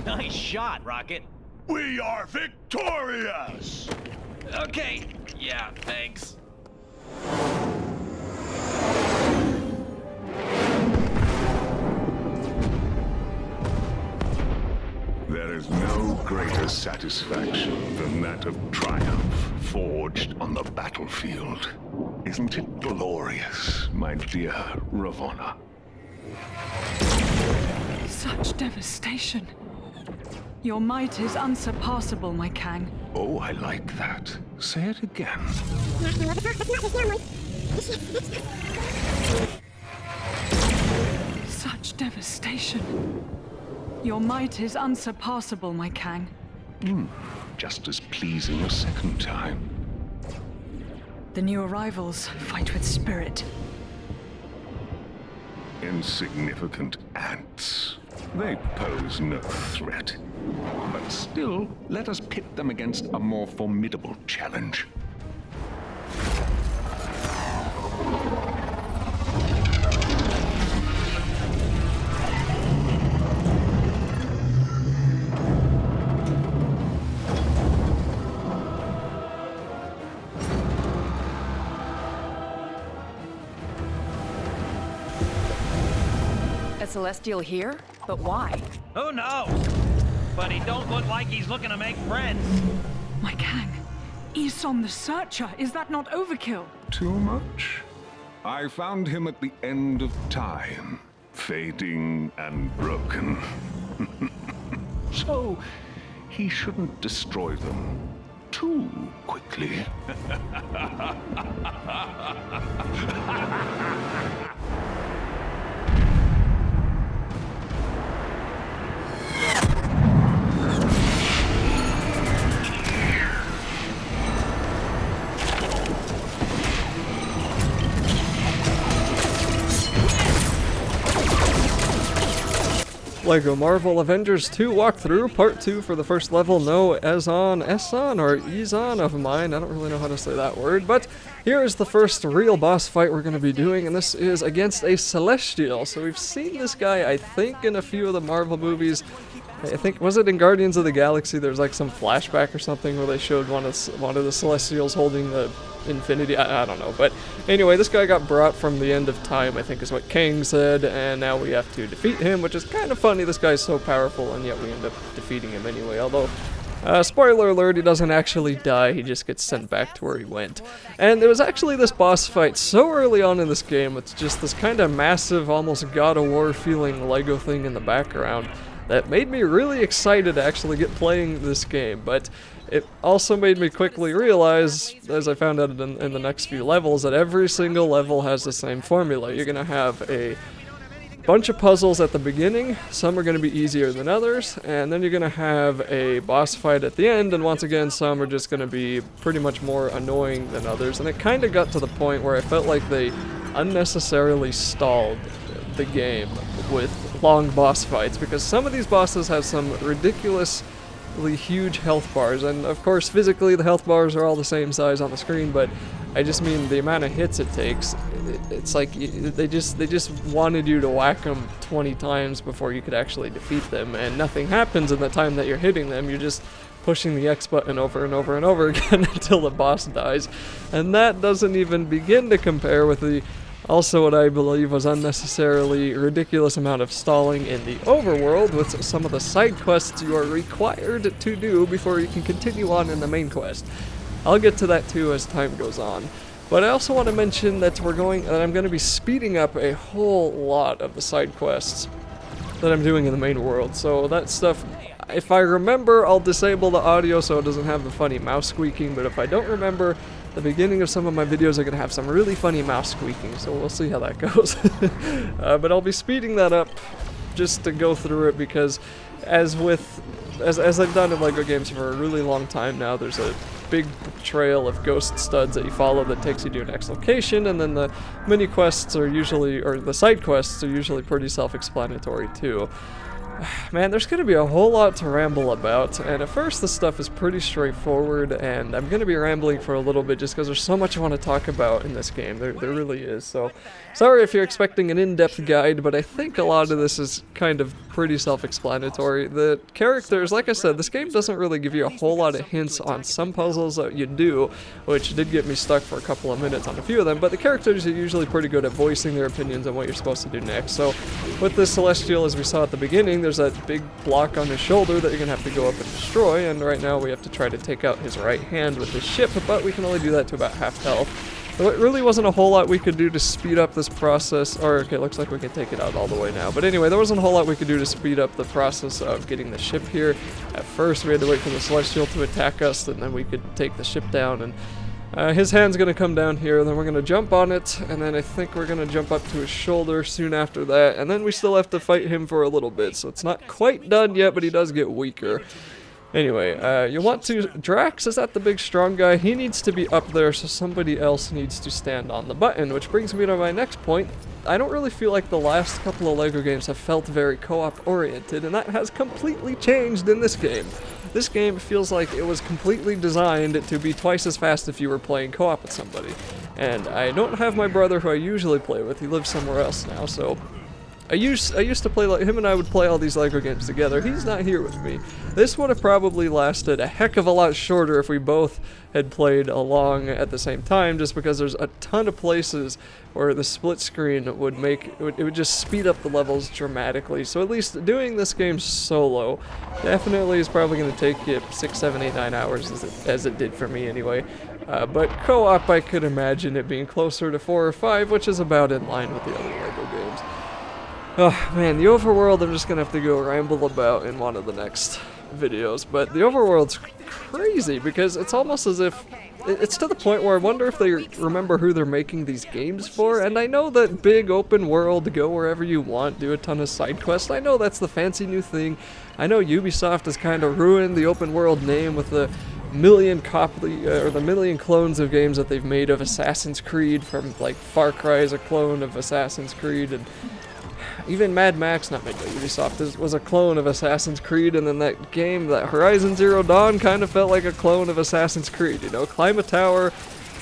Nice shot, Rocket. We are victorious! Okay, yeah, thanks. There is no greater satisfaction than that of triumph forged on the battlefield. Isn't it glorious, my dear Ravonna? Such devastation. Your might is unsurpassable, my Kang. Oh, I like that. Say it again. Such devastation. Your might is unsurpassable, my Kang. Just as pleasing a second time. The new arrivals fight with spirit. Insignificant ants. They pose no threat. But still, let us pit them against a more formidable challenge. A Celestial here? But why? Who knows? But he don't look like he's looking to make friends. My Kang. Eson the Searcher. Is that not overkill? Too much? I found him at the end of time, fading and broken. So, he shouldn't destroy them too quickly. Lego Marvel Avengers 2 walkthrough, part 2 for the first level. No Eson or Eson of mine, I don't really know how to say that word, but here is the first real boss fight we're going to be doing, and this is against a Celestial. So we've seen this guy, I think, in a few of the Marvel movies. I think, was it in Guardians of the Galaxy? There's like some flashback or something where they showed one of the Celestials holding the Infinity, I don't know, but anyway, this guy got brought from the end of time, I think is what Kang said, and now we have to defeat him, which is kind of funny. This guy's so powerful, and yet we end up defeating him anyway, although, spoiler alert, he doesn't actually die, he just gets sent back to where he went. And there was actually this boss fight so early on in this game, it's just this kind of massive, almost God of War feeling Lego thing in the background that made me really excited to actually get playing this game, but it also made me quickly realize, as I found out in the next few levels, that every single level has the same formula. You're going to have a bunch of puzzles at the beginning, some are going to be easier than others, and then you're going to have a boss fight at the end, and once again, some are just going to be pretty much more annoying than others. And it kind of got to the point where I felt like they unnecessarily stalled the game with long boss fights, because some of these bosses have some ridiculously huge health bars, and of course physically the health bars are all the same size on the screen, but I just mean the amount of hits it takes. It's like they just wanted you to whack them 20 times before you could actually defeat them, and nothing happens in the time that you're hitting them. You're just pushing the X button over and over and over again until the boss dies, and that doesn't even begin to compare with the also what I believe was unnecessarily ridiculous amount of stalling in the overworld with some of the side quests you are required to do before you can continue on in the main quest. I'll get to that too as time goes on. But I also want to mention that I'm going to be speeding up a whole lot of the side quests that I'm doing in the main world. So that stuff, if I remember, I'll disable the audio so it doesn't have the funny mouse squeaking, but if I don't remember, the beginning of some of my videos are going to have some really funny mouse squeaking, so we'll see how that goes. But I'll be speeding that up just to go through it, because as I've done in LEGO games for a really long time now, there's a big trail of ghost studs that you follow that takes you to your next location, and then the mini quests are usually, or the side quests are usually pretty self-explanatory too. Man, there's going to be a whole lot to ramble about, and at first this stuff is pretty straightforward, and I'm going to be rambling for a little bit just because there's so much I want to talk about in this game. There really is, so sorry if you're expecting an in-depth guide, but I think a lot of this is kind of pretty self-explanatory. The characters, like I said, this game doesn't really give you a whole lot of hints on some puzzles that you do, which did get me stuck for a couple of minutes on a few of them, but the characters are usually pretty good at voicing their opinions on what you're supposed to do next. So with this Celestial, as we saw at the beginning, there's that big block on his shoulder that you're going to have to go up and destroy, and right now we have to try to take out his right hand with his ship, but we can only do that to about half health. So it really wasn't a whole lot we could do to speed up this process, or okay, looks like we can take it out all the way now. But anyway, there wasn't a whole lot we could do to speed up the process of getting the ship here. At first, we had to wait for the Celestial to attack us, and then we could take the ship down, and his hand's going to come down here, then we're going to jump on it, and then I think we're going to jump up to his shoulder soon after that, and then we still have to fight him for a little bit, so it's not quite done yet, but he does get weaker. Anyway, you want to... Drax, is that the big strong guy? He needs to be up there, so somebody else needs to stand on the button, which brings me to my next point. I don't really feel like the last couple of LEGO games have felt very co-op oriented, and that has completely changed in this game. This game feels like it was completely designed to be twice as fast if you were playing co-op with somebody. And I don't have my brother who I usually play with. He lives somewhere else now, so... I used to play, like, him and I would play all these LEGO games together. He's not here with me. This would have probably lasted a heck of a lot shorter if we both had played along at the same time, just because there's a ton of places where the split screen would make, it would just speed up the levels dramatically. So at least doing this game solo definitely is probably going to take you 6, 7, 8, 9 hours, as it did for me anyway. But co-op, I could imagine it being closer to 4 or 5, which is about in line with the other LEGO games. Oh man, the overworld I'm just gonna have to go ramble about in one of the next videos, but the overworld's crazy because it's almost as if it's to the point where I wonder if they remember who they're making these games for. And I know that big open world, go wherever you want, do a ton of side quests, I know that's the fancy new thing. I know Ubisoft has kind of ruined the open world name with the million clones of games that they've made of Assassin's Creed, from like Far Cry is a clone of Assassin's Creed, and even Mad Max, not made by Ubisoft, was a clone of Assassin's Creed, and then that game, that Horizon Zero Dawn, kind of felt like a clone of Assassin's Creed, you know? Climb a tower,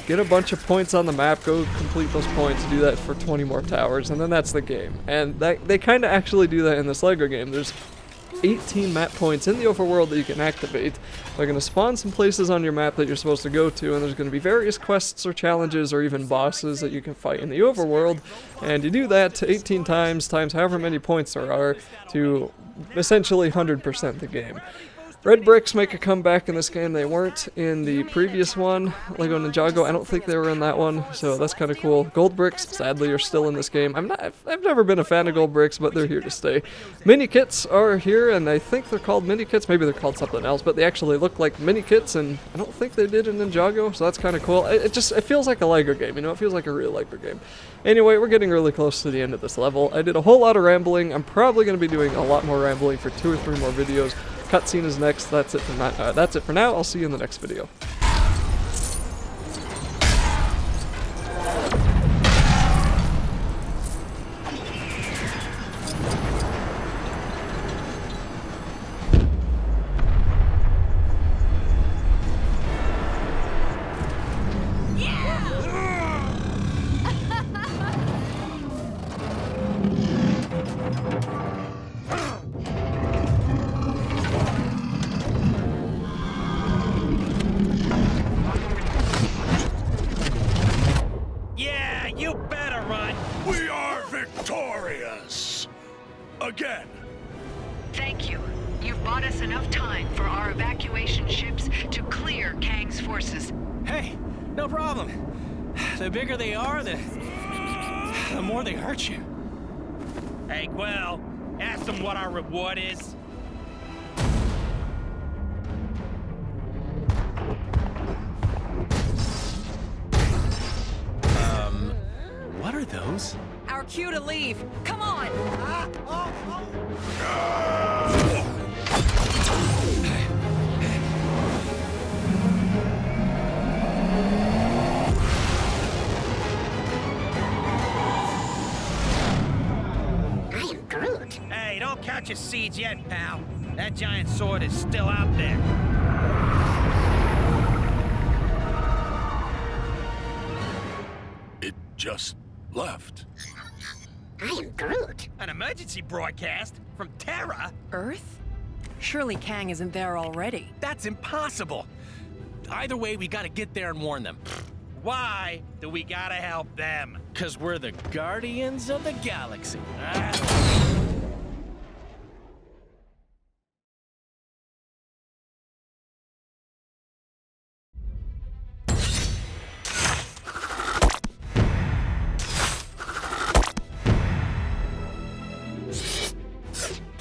get a bunch of points on the map, go complete those points, do that for 20 more towers, and then that's the game. And they kind of actually do that in this LEGO game. There's 18 map points in the overworld that you can activate. They're going to spawn some places on your map that you're supposed to go to, and there's going to be various quests or challenges or even bosses that you can fight in the overworld, and you do that 18 times however many points there are to essentially 100% the game. Red bricks make a comeback in this game. They weren't in the previous one, Lego Ninjago. I don't think they were in that one, so that's kind of cool. Gold bricks, sadly, are still in this game. I've never been a fan of gold bricks, but they're here to stay. Mini kits are here, and I think they're called mini kits. Maybe they're called something else, but they actually look like mini kits, and I don't think they did in Ninjago, so that's kind of cool. It feels like a Lego game, you know? It feels like a real Lego game. Anyway, we're getting really close to the end of this level. I did a whole lot of rambling. I'm probably going to be doing a lot more rambling for 2 or 3 more videos. Cutscene is next. That's it for now. I'll see you in the next video. We are victorious! Again! Thank you. You've bought us enough time for our evacuation ships to clear Kang's forces. Hey, no problem. The bigger they are, the more they hurt you. Hey, Quell, ask them what our reward is. What are those? Our cue to leave. Come on! I am Groot. Hey, don't count your seeds yet, pal. That giant sword is still out there. It just left. I am Groot. An emergency broadcast? From Terra? Earth? Surely Kang isn't there already. That's impossible. Either way, we gotta get there and warn them. Why do we gotta help them? 'Cause we're the Guardians of the Galaxy.